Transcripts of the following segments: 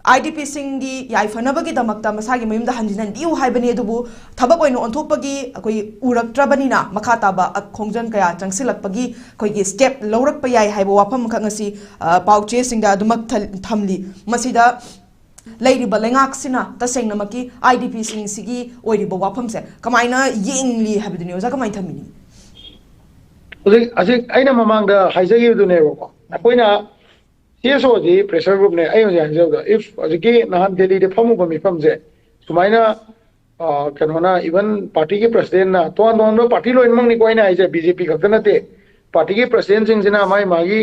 IDP सिंगी याइफनबगी दमकता मसागी मयुमदा हंजिनन दिउ हाइबनी अदुबु थबक ओइन ओंथोकपगी अकोई उरक्त्रबनिना मखा ताबा खोंजन कया चंगसिलकपगी अकोई स्टेप लौरकप याइ हाइबो वाफम खंगसी पाउचे सिंगदा अदुमक थमली मसिदा लेरिबा लेंगाक्सिना तसेंगनमकी IDP सिंगसिगी ओइरिबो वाफमसे कमाइना येंगली हाबिदुनि ओजा कमाइ थमिनी अजिक अइना ममांगदा हाइजगिबदुनेबो अकोइना CSO जी प्रेशर ग्रुप ने अयो जान इफ अजिकी नहान दिल्ली दे फमु बमी फमजे सुमाइना कनोना इवन पार्टी के प्रेसिडेंट ना तो नॉन पार्टी लो इनमंग नि कोइना आइजे बीजेपी खकनते पार्टी के प्रेसिडेंट सिंग जिना माई मागी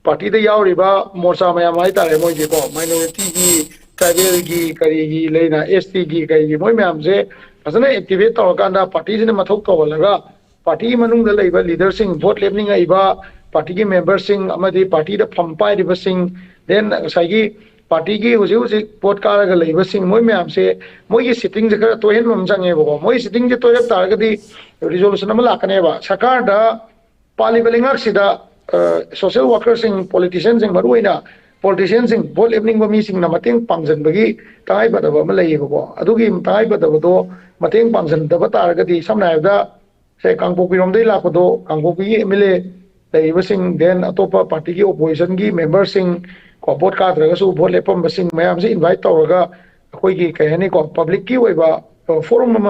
पार्टी दे यावरिबा मोर्चा मया माई तारे मोइ जे को माइनॉरिटी की ट्राइबल की करी की लेना ST की करी की मोइ मैम से फसना एक्टिवेट तौरकांदा पार्टी जिने मथौ तौलगा पार्टी मनुंग द लेबा लीडर सिंग वोट लेबनिंग आइबा पार्टी के मेंबर सिंग अमदी पार्टी द फंपाइ दिबा सिंग देन साइगी पार्टी की हुजि हुजि वोट कारगा लेबा सिंग मोइ मैम से मोइ की सिटिंग जे खरा तोहेन मम संगे बो मोइ सिटिंग जे तोयब तारगदी रिजोल्यूशन अमा लाकने बा सरकार दा पालिबलिंगर सिदा सोशल वर्कर सिंग पॉलिटिशियन सिंग मरुइना पॉलिटिशियन सिंग वोट लेबनिंग बमी सिंग ना मतेंग पांगजन बगी ताइ बदबा म लेयबो अदुगी ताइ बदबदो मतेंग पांगजन दबा तारगदी समनायदा से कांगपोपी रोमदे लापदो कांगपोपी MLA देन अतोप पार्टी की ओपोजिशन की मेंबर को वोट काद्रगसु वोट लेपम मैम से इनवाइट तौरगा अखोई कहनी को पब्लिक की फोरम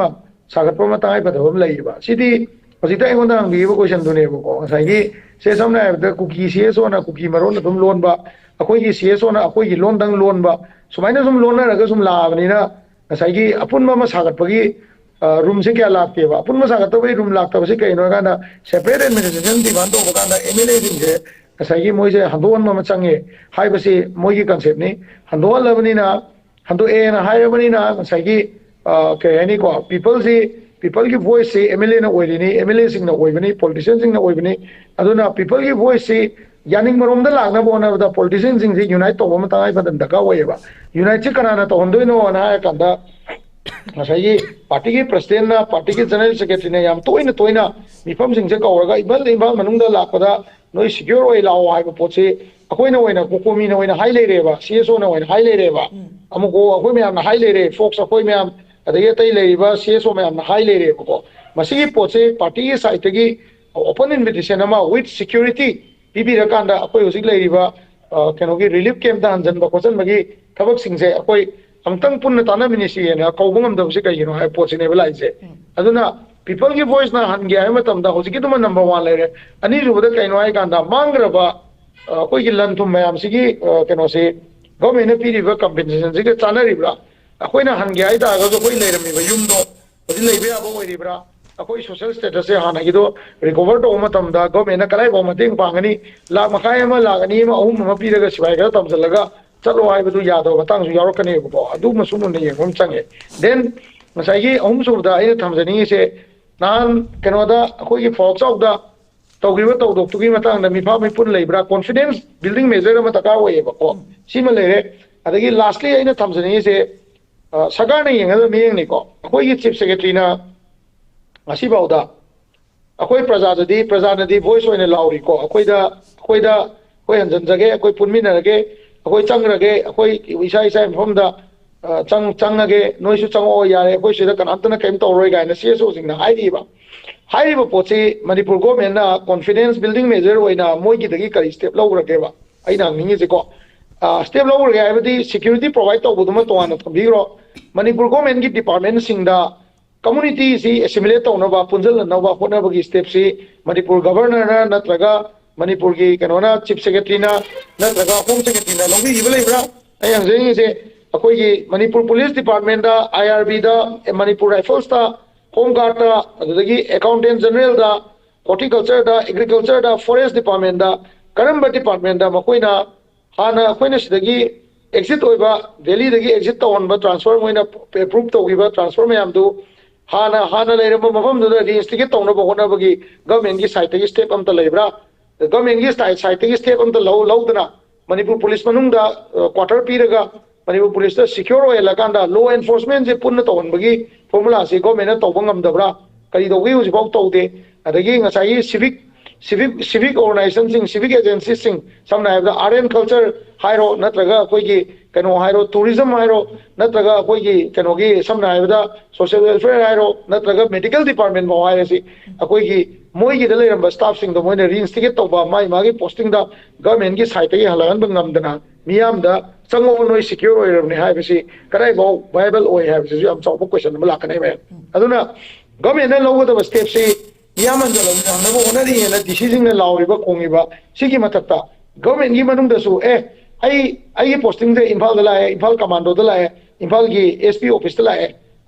सागत्म तंगाइफदब लेबा सिदी हजिता अइगोंदा हंगीबो क्वेश्चन दुनेबको ngसाइगी से समना है कुकी CSO ना कुकी मरोन अदुम लोनबा अखोई CSO ना अखोई लोनदंग लोनबा सुमाइना सुम लोनरगा सुम लाबनिना ngसाइगी अपुनबा मा सागत्पगी रूम से क्या लागते बा अपन मसा गतो रूम लागता बसे कइनो गाना सेपरेट एडमिनिस्ट्रेशन डिमांड तो गाना MLA दिन से कसैगी मोइ से हंदोन मा चंगे हाय बसे मोइ की कांसेप्ट नि हंदोन लबनिना हंदो ए ना हाय बनिना कसैगी कहनी को पीपल की वॉइस से MLA ना ओइरिनी MLA सिंग ना ओइबनी पॉलिटिशियन सिंग ना ओइबनी अदुना पीपल की वॉइस से यानिंग मरोम दा लागना बोना दा पॉलिटिशियन सिंग से यूनाइट तो म ताई बदन दका ओइबा यूनाइट से कनाना तो हंदोइनो ना कंदा पार्टी की प्रेसिडेंट ना पार्टी की जनरल सेक्रेटरी ने याम तोइना मिफम सिंगसे कौरगा इबल मनुंगदा लापदा नोई सिक्योर ओइ लाओ हाइबो पोचे अखोइना ओइना कोकोमी ना ओइना हाई लेरेबा CSO ना ओइना हाई लेरेबा अमुको अखोइ म्याम ना हाई लेरे फोक्स अखोइ म्याम अदगे तै लेरिबा CSO म्याम ना हाई लेरेबको मसिगी पोचे पार्टी की साइड की ओपन इन्विटेशन अमा विथ सिक्योरिटी पिबिरकांदा अखोइ हुजिक लेरिबा केनोगी रिलीफ कैंप दा हंजन बकोसन बगी थबक सिंगसे अखोइ अमतंग पुण्य ताना मिनिसी कौबंगम दबसे कईनो है पोचने लाइसे अदुना पीपल की वॉइस ना हनगे है मतमदा होजिकी तुम नंबर 1 लेरे अनि रुबदा कईनो है कांदा मांगरबा कोई की लन तुम मैम सिगी केनो से गवर्नमेंट ने पीरिबा कंपेंसेशन सिगे चानरिब्रा अखोइना हनगे है तागा जो कोई लेरमिबा युमदो होजि लेबे आबो ओइरिब्रा अखोइ सोशल स्टेटस से हानागिदो रिकवर तो मतमदा गवर्नमेंट ना कलाई बो मतेंग पांगनी लाख मखाय अमा लागनी अमा अहुम अमा पीरगा सिवाय गा तमजलगा चलो हाइबदु यादो बतांग यावरकनेबो अदु मसुमुन येंगम चंगे देन ngसाइगी अहुम सुबदा आइ थमजनी से नान केनोदा अखोइगी फोक चौदा तौगिबो तौदोक्तुगी मतंग दा मिफा मिपुन लेब्रा कॉन्फिडेंस बिल्डिंग मेजर अमा तका ओइबको सिमा लेरे अदगी लास्टली आइना थमजनी से सरकार ने येंगल मेंगनिको अखोइगी चीफ सेक्रेटरी ना ngasi बाउदा अखोइ प्रजानदी वॉइस ओइना लाउरिको अखोइदा कोइ हंजन जगे अखोइ पुनमिनरगे अखोइ चंगरगे अखोइ इसा मफमदा चंगगे नोइसु चंगो यारे अखोइ सिदा कनांतना केम तौरोय गायना CSO सिंगना हाइरिबा पोचे मणिपुर गवर्नमेंट ना कॉन्फिडेंस बिल्डिंग मेजर ओइना मोइगी दगी करी स्टेप लौरगेबा आइना निंगे जेको स्टेप लौरगे आइबदी सिक्योरिटी प्रोवाइड तौबदुमा तोवाना थबिरो मणिपुर गवर्नमेंट की डिपार्टमेंट सिंगदा कम्युनिटी सी एसिमुलेट तौनबा पुंजल नबा होनबगी स्टेप सी मणिपुर गवर्नर नत्रगा मणिपुर की कनोना चीफ सेक्रेटरी ना नत्रगा होम सेक्रेटरी ना लौबी इबलेब्रा अयंजेंगी से अखोई मणिपुर पुलिस डिपार्टमेंट दा IRB दा मणिपुर राइफल्स दा होम गार्ड दा अदुदगी अकाउंटेंट जनरल दा हॉर्टिकल्चर दा एग्रीकल्चर दा फॉरेस्ट डिपार्टमेंट दा करंबा डिपार्टमेंट दा मखोइना हाना अखोइना सिदगी एग्जिट होइबा दिल्ली दगी एग्जिट तौनबा ट्रांसफर मोइना अप्रूव तौगिबा ट्रांसफर मयाम दु हाना लेरबा मफम दुदा रिइंस्टिगेट तौनबा होनबगी गवर्नमेंट की साइड तगी स्टेप अमता लेब्रा गवर्नमेंट की साइड तगी स्टेप अमता लौदना मणिपुर पुलिस मनुंगदा क्वार्टर पीरगा मणिपुर पुलिस सिक्योर ओइलकांदा लॉ एनफोर्समेंट से पुन्न तौनबगी फॉर्मूला से गवर्नमेंट तौबा ngamdabra करी दोगी उजबाव तौदे अदगी ngसाई civic organization civic agencies samna haibda art and culture hairo natraga koi gi kano hairo tourism hairo natraga koi gi kano gi samna haibda social welfare hairo natraga medical department mo hairo si koi gi moi gi dale ramba staff sing do moi ne reinstigate to ba mai magi posting da government gi site gi halagan bangam dana miyam da chango noi secure oi rabni haiba si karai bo viable oi haiba si am chaw question ma lakane me aduna government na logo da step si yaman da na bo na ri na decision na lauri ba kongi ba sigi matakta government gi manung da su ai posting de imphal da la imphal commando da la imphal gi sp office da la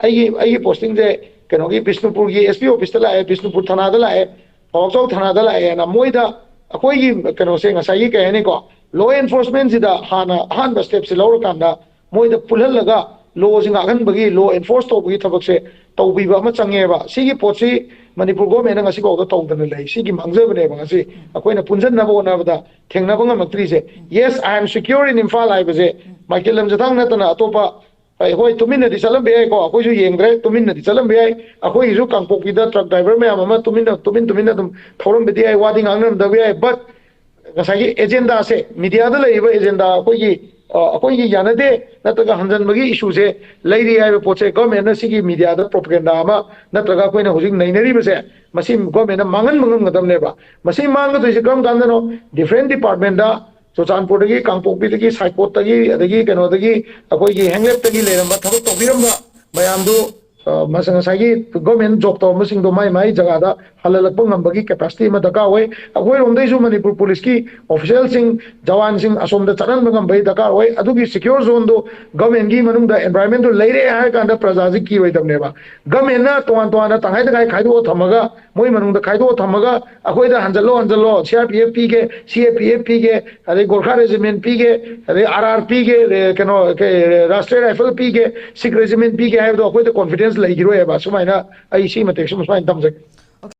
ai posting de kano gi bisnupur gi sp office da la bisnupur thana da la pawchau thana da la na moida akoi gi kano se ngasai gi ka ne ko law enforcement sida han ba step se laur kan da moida pulhal laga law jinga gan bagi law enforce to bagi thabak se tawbi ba ma change ba sigi pochi manipur government ngasi ko to dana lai sigi mangje bane ba ngasi akoina punjan na bo na bada thengna banga maktri se yes I am secure in Imphal ai baje maikelam jathang na tana atopa ai hoi tumin di salam be ai ko akoi ju yengre tumin di salam be ai akoi ju kangpok bi da truck driver me ama tumin dum thorom be di ai wading angnam da be ai but ngasai agenda se media da lai ba agenda akoi gi yanade nataga hanjan bagi issue se lairi ai poche government na sigi media da propaganda ama nataga koina hujing nainari base masi government na mangan ngadam ne ba masi manga to sikam kan no different department da Chochanpur dagi Kangpokpi dagi Saipot dagi adagi kano dagi akoi gi hanglep dagi leramba thabak tobiramba mayam do masang sagi government job to masing do mai jaga da halalak ngambagi capacity ma daka hoi akoi romdai ju Manipur police ki official sing jawan sing asom da charan ngam bai daka hoi adugi secure zone do government gi manung da environment do leire ha kan da praja ki hoi damne ba government na toan na tangai da khaido thamaga moi manung da khaido thamaga akoi da hanjalo CRPF pi ge CAPF pi ge ade Gorkha regiment pi ge ade RRP ge kano Rashtriya Rifle pi ge Sikh regiment pi ge ha do akoi da confidence lai giro e ba sumaina ai si matek sumain tamjak